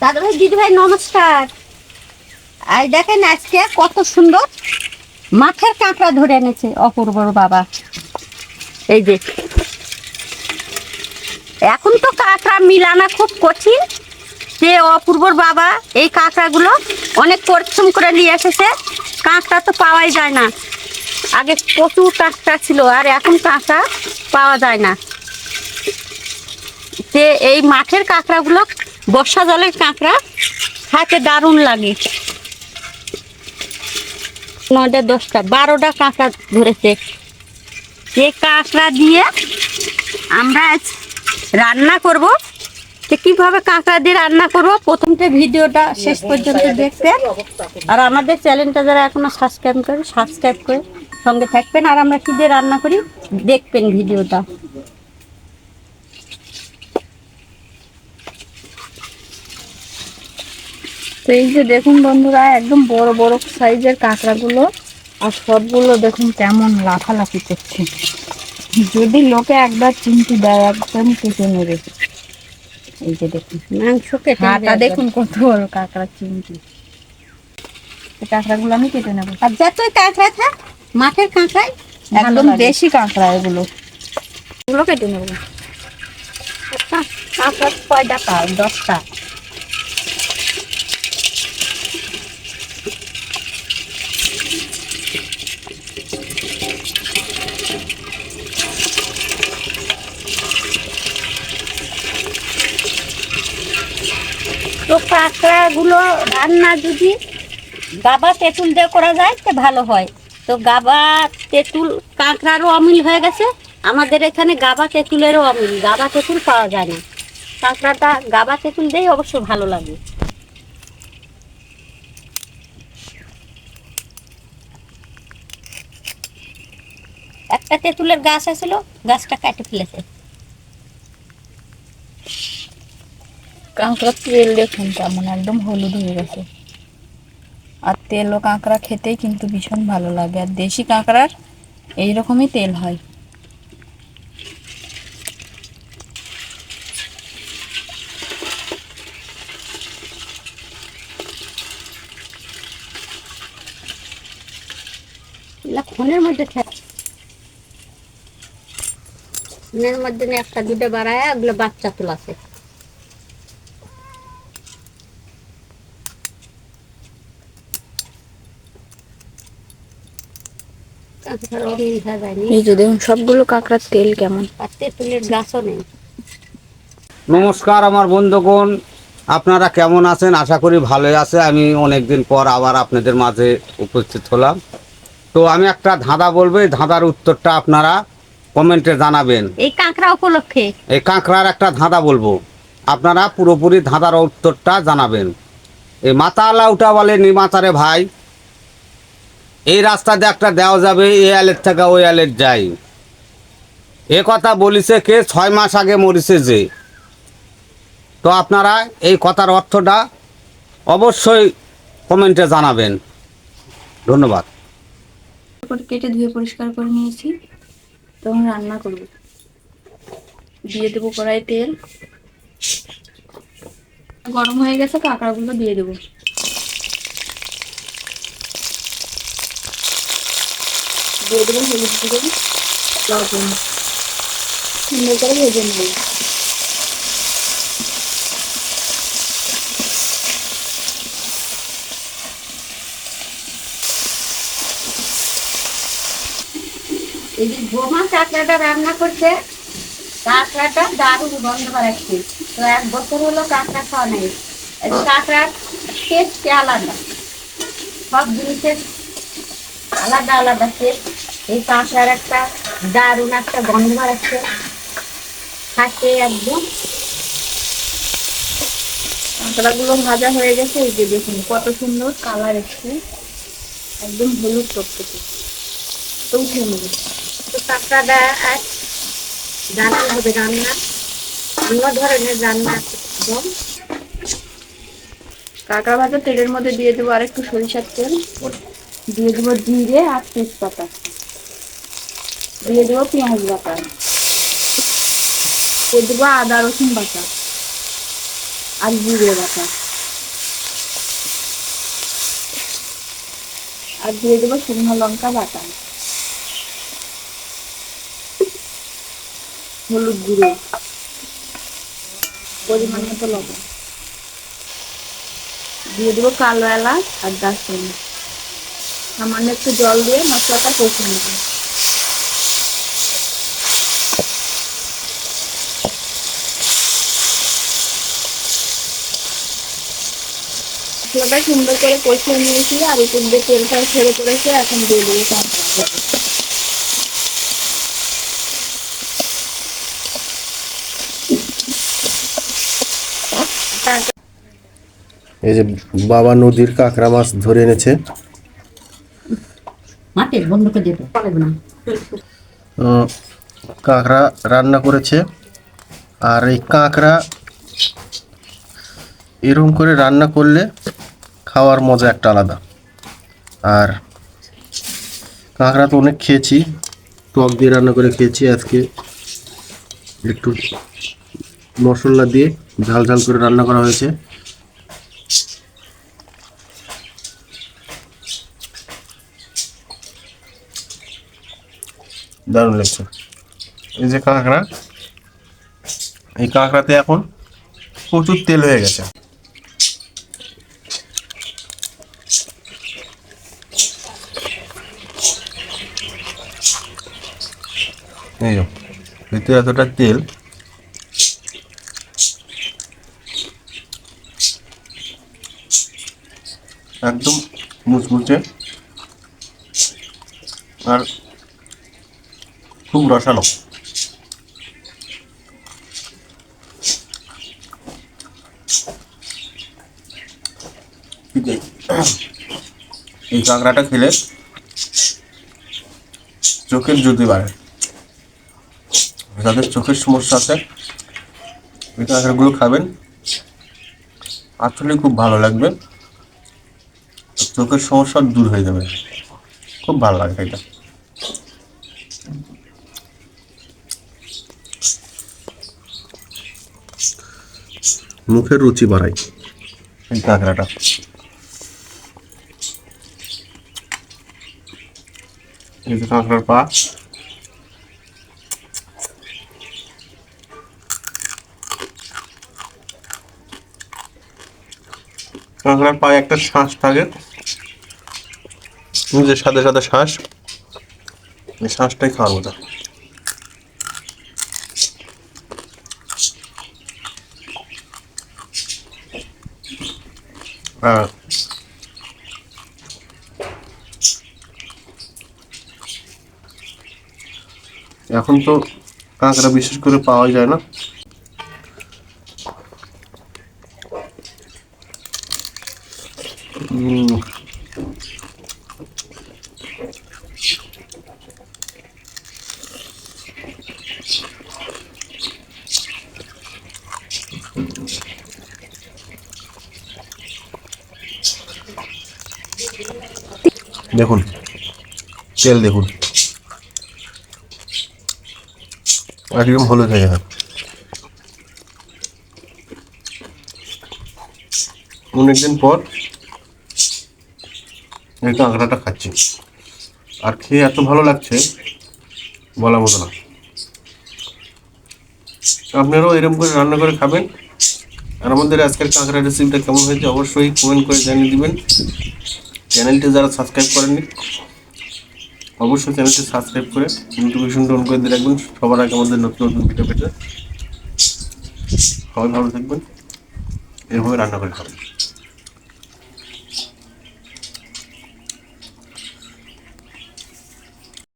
দাদা ভাই দিদি ভাই নমস্কার। আর দেখেন আজকে কত সুন্দর মাঠের কাঁকড়া ধরে এনেছে অপূর্বর বাবা। এই যে এখন তো কাঁকড়া মিলানা খুব কঠিন, যে অপূর্বর বাবা এই কাঁকড়াগুলো অনেক পরিশ্রম করে নিয়ে এসেছে। কাঁকড়া তো পাওয়াই যায় না, আগে প্রচুর কাঁকড়া ছিল আর এখন কাঁকড়া পাওয়া যায় না। যে এই মাঠের কাঁকড়াগুলো বর্ষা জলের কাঁকড়া খাইতে দারুণ লাগে। 9টা 10টা 12টা কাঁকড়া ধরেছে। এই কাঁকড়া দিয়ে আমরা আজ রান্না করব। তো কিভাবে কাঁকড়া দিয়ে রান্না করব, প্রথমতে ভিডিওটা শেষ পর্যন্ত দেখবেন। আর আমাদের চ্যানেলটা যারা এখনো সাবস্ক্রাইব করে সঙ্গে থাকবেন। আর আমরা কি দিয়ে রান্না করি দেখবেন ভিডিওটা। তো এই যে দেখুন বন্ধুরা, একদম বড় বড় সাইজের কাঁকড়াগুলো, আর সবগুলো দেখুন কেমন লাফালাফি করছে। যদি লোকে একবার চিমটি দেয় একদম কেটে নেবে। এই যে দেখুন মাংস কেটে হাটা দেখুন কত বড় কাঁকড়া চিমটি। এই কাঁকড়াগুলো আমি কেটে নেবো। আর যতই কাঁকড়া থাক মাঠের কাঁকড়াই একদম দেশি কাঁকড়া এগুলো কেটে নেবো। কাঁকড়া কয়টা পাও? 10টা। তো কাঁকড়াগুলো রান্না যদি গাবা তেঁতুল দিয়ে করা যায় তো ভালো হয়। তো গাবা তেঁতুল কাঁকড়ারও অমিল হয়ে গেছে, আমাদের এখানে গাবা তেঁতুলেরও অমিল। গাবা তেঁতুল পাওয়া যায় না, কাঁকড়াটা গাবা তেঁতুল দিয়েই অবশ্য ভালো লাগে। একটা তেঁতুলের গাছ আছিল, গাছটা কেটে ফেলেছে। কাঁকড়ার তেল দেখুন কেমন একদম হলুদ হয়ে গেছে। আর তেল ও কাঁকড়া খেতেই কিন্তু ভীষণ ভালো লাগে, আর দেশি কাঁকড়ার এইরকমই তেল হয়। ফোনের মধ্যে ফোনের মধ্যে একটা দুটো বাড়ায় ওগুলো বাচ্চা তোলাছে। এই যে দেখুন সবগুলো কাঁকড়ার তেল কেমন। আর তেঁতুলের গাছও নেই। নমস্কার আমার বন্ধুগণ, আপনারা কেমন আছেন? আশা করি ভালোই আছে। আমি অনেকদিন পর আবার আপনাদের মাঝে উপস্থিত হলাম। তো আমি একটা ধাঁধা বলবো, এই ধাঁধার উত্তরটা আপনারা কমেন্টে জানাবেন। এই কাঁকড়া উপলক্ষে এই কাঁকড়ার একটা ধাঁধা বলবো, আপনারা পুরোপুরি ধাঁধার উত্তরটা জানাবেন। এই মাতালা উঠা বলে নি মাতারে ভাই, এই রাস্তা দিয়ে একটা দেওয়া যাবে, এই আলের থেকে ওই আলের যাই। এ কথা বলিছে কে? 6 মাস আগে মরিছে যে। তো আপনারা এই কথার অর্থটা অবশ্যই কমেন্টে জানাবেন। ধন্যবাদ। কেটে ধুয়ে পরিষ্কার করে নিয়েছি, তখন রান্না করব। দিয়ে দেবো কড়াই তেল, গরম হয়ে গেছে, কাঁকড়াগুলো দিয়ে দেবো। দিয়ে দেবো হলুদ গুঁড়ো, লবণ, সুন্দর করে ভেজে নেব। এই যে বোমা কাঁকড়াটা রান্না করছে, কাঁকড়াটা দারুণ গন্ধ বাড়াচ্ছে। তো 1 বছর হলো কাঁকড়া খাওয়া নেই। এই কাঁকড়ার টেস্ট আলাদা, সব জিনিসের আলাদা আলাদা টেস্ট। এই কাঁকড়ার একটা দারুণ একটা গন্ধ বাড়াচ্ছে, থাকে একদম। কাঁকড়াগুলো ভাজা হয়ে গেছে, এই যে দেখুন কত সুন্দর কালার এসছে, একদম হলুদ টকটকে। তো উঠে নেব। তো কাঁকড়াটা আর দারুণ হবে রান্না, অন্য ধরনের রান্না একদম। কাঁকড়া ভাজা তেলের মধ্যে দিয়ে দেবো আর একটু সরিষার তেল, দিয়ে দেবো জিরে আর তেজপাতা, দিয়ে দেবো পেঁয়াজ বাটা, দিয়ে দেবো আদা রসুন বাটা আর জিরে বাটা। আর দিয়ে দেবো শুকনো লঙ্কা বাটা, হলুদ গুঁড়ো, পরিমাণ মতো লবণ, দিয়ে দেবো কালো এলাচ আর দারচিনি। সামান্য একটু জল দিয়ে মশলাটা কষে নেব। মশলাটা সুন্দর করে কষিয়ে নিয়েছি আর উপর দিয়ে তেলটা ছেড়ে পড়েছে। এখন দিয়ে দেবো কাঁচা। এই যে বাবা নদীর কাঁকড়া মাছ ধরে এনেছে। মাঠে বন্ধ করে দিতে পারবে না। কাঁকড়া রান্না করেছে। আর এই কাঁকড়া এরকম করে রান্না করলে খাওয়ার মজা একটা আলাদা। আর কাঁকড়া তো অনেক খেয়েছি, টক দিয়ে রান্না করে খেয়েছি। আজকে একটু মশলা দিয়ে ঝাল ঝাল করে রান্না করা হয়েছে। দারুণ লাগছে। এই যে কাঁকড়া, এই কাঁকড়াতে এখন প্রচুর তেল হয়ে গেছে। এই ভিতরে এতটা তেল, একদম মুচমুচে আর খুব রসালো। এই কাঁকড়াটা খেলে চোখের জ্যোতি বাড়ে। যাদের চোখের সমস্যা আছে এই কাঁকড়াগুলো খাবেন, আসলে খুব ভালো লাগবে। চোখের সমস্যা দূর হয়ে যাবে, খুব ভালো লাগে এটা। মুখের রুচি বাড়ায় এই কাঁকড়াটা। এই যে কাঁকড়ার পা, কাঁকড়ার পায়ে একটা শ্বাস থাকে, নিজের সাথে সাথে শ্বাস, এই শ্বাসটাই খাওয়ার মতো। এখন তো কাঁকড়া বিশেষ করে পাওয়া যায় না। দেখুন তেল, দেখুন একদম হলুদ হয়ে গেছে। অনেকদিন পর এই কাঁকড়াটা খাচ্ছি, আর খেয়ে এত ভালো লাগছে বলার মতো না। আপনারাও এরকম করে রান্না করে খাবেন। আর আমাদের আজকের কাঁকড়া রেসিপিটা কেমন হয়েছে অবশ্যই কমেন্ট করে জানিয়ে দিবেন। চ্যানেলটি যারা সাবস্ক্রাইব করেননি অবশ্যই চ্যানেলটি সাবস্ক্রাইব করে নোটিফিকেশনটা অন করে দিয়ে রাখবেন সবার আগে আমাদের নতুন নতুন ভিডিও পেতে। সবাই ভালো থাকবেন, এভাবে রান্না করে খাবেন।